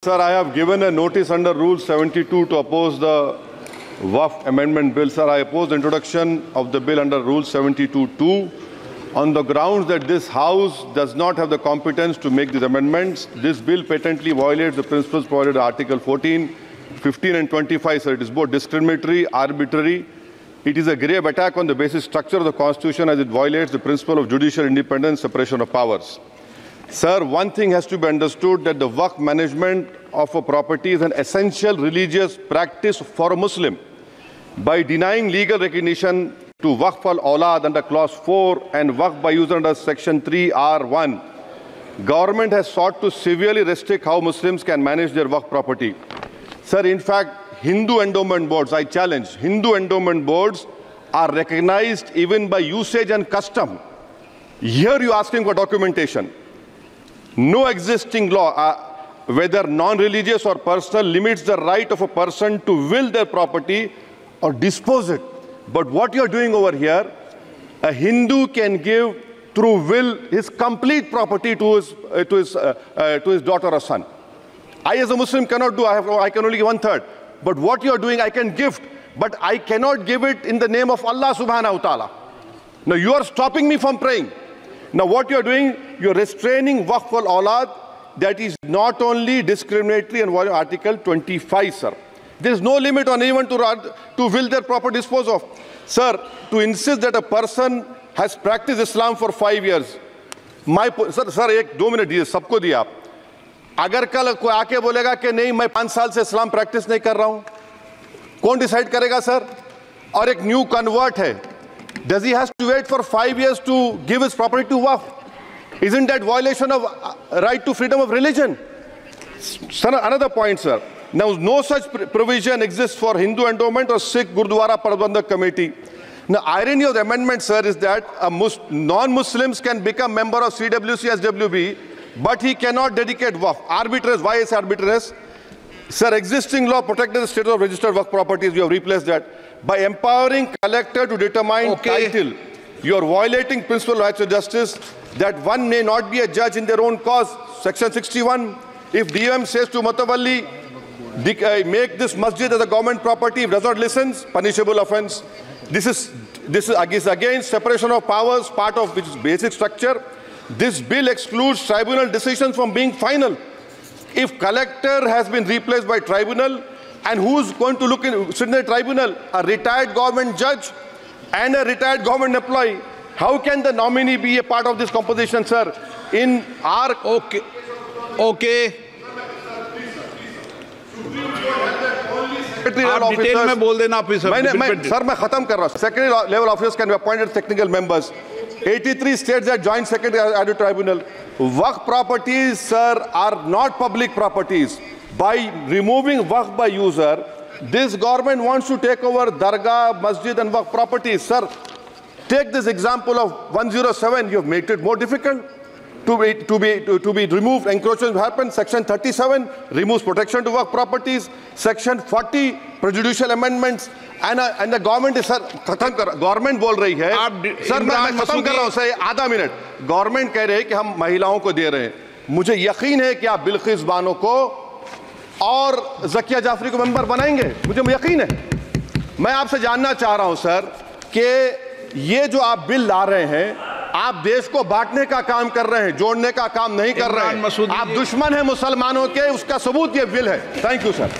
Sir, I have given a notice under Rule 72 to oppose the Waqf Amendment Bill. Sir, I oppose the introduction of the bill under Rule 72(2) on the grounds that this House does not have the competence to make these amendments. This bill patently violates the principles provided in Article 14, 15 and 25. Sir, it is both discriminatory, arbitrary. It is a grave attack on the basic structure of the Constitution as it violates the principle of judicial independence, separation of powers. Sir, one thing has to be understood, that the Waqf management of a property is an essential religious practice for a Muslim. By denying legal recognition to Waqf al-Awlad under Clause 4 and Waqf by user under Section 3(r)(1), government has sought to severely restrict how Muslims can manage their Waqf property. Sir, in fact, Hindu endowment boards, I challenge, Hindu endowment boards are recognized even by usage and custom. Here you are asking for documentation. No existing law, whether non-religious or personal, limits the right of a person to will their property or dispose it. But what you are doing over here, a Hindu can give through will his complete property to his daughter or son. I as a Muslim cannot do, I can only give 1/3. But what you are doing, I can gift, but I cannot give it in the name of Allah subhanahu wa ta'ala. Now you are stopping me from praying. Now what you are doing, you are restraining Waqf al-Awlad. That is not only discriminatory and violating Article 25, sir. There is no limit on anyone to will their property dispose of. Sir, to insist that a person has practiced Islam for 5 years. Sir, एक 2 minute दिए, सबको दिया आप. अगर कल कोई आके बोलेगा कि नहीं मैं 5 साल से इस्लाम प्रैक्टिस नहीं कर रहा हूं, कौन डिसाइड करेगा सर? और एक न्यू कन्वर्ट है, does he has to wait for 5 years to give his property to Waqf? Isn't that violation of right to freedom of religion? Sir, another point, sir. Now, no such provision exists for Hindu endowment or Sikh Gurdwara Prabandhak Committee. Now, irony of the amendment, sir, is that non-Muslims can become member of CWC, SWB, but he cannot dedicate Waqf. Arbitrariness. Why is arbitrariness? Sir, existing law protected the status of registered Waqf properties. You have replaced that. By empowering collector to determine title, you are violating principle of rights of justice, that one may not be a judge in their own cause. Section 61. If DOM says to Mutawalli, make this masjid as a government property, if does not listen, punishable offence. This is against separation of powers, part of which is basic structure. This bill excludes tribunal decisions from being final. If collector has been replaced by tribunal, and who's going to sit in the tribunal? A retired government judge and a retired government employee. How can the nominee be a part of this composition, sir? In our... Okay. आप detail में बोल देना officer. Sir मैं खत्म कर रहा हूँ. Secretary level officers can be appointed technical members. 83 states that joint secretary added tribunal. Waqf properties, sir, are not public properties. By removing Waqf by user, this government wants to take over Dargah, Masjid and Waqf properties. Sir, take this example of 107. You have made it more difficult to be removed. Encroachment happen. Section 37 removes protection to Waqf properties. Section 40 prejudicial amendments. And the government is, sir, government बोल रही है. Sir मैं खत्म कर रहा हूँ sir, आधा minute. Government कह रहे हैं कि हम महिलाओं को दे रहे हैं. मुझे यकीन है कि आप बिल्किस बानो को और ज़किया जाफरी को मेंबर बनाएंगे. मुझे यकीन है. मैं आपसे जानना चाह रहा हूं सर कि ये जो आप बिल ला रहे हैं, आप देश को बांटने का काम कर रहे हैं, जोड़ने का काम नहीं कर रहे हैं. आप दुश्मन हैं मुसलमानों के, उसका सबूत ये बिल है. Thank you sir.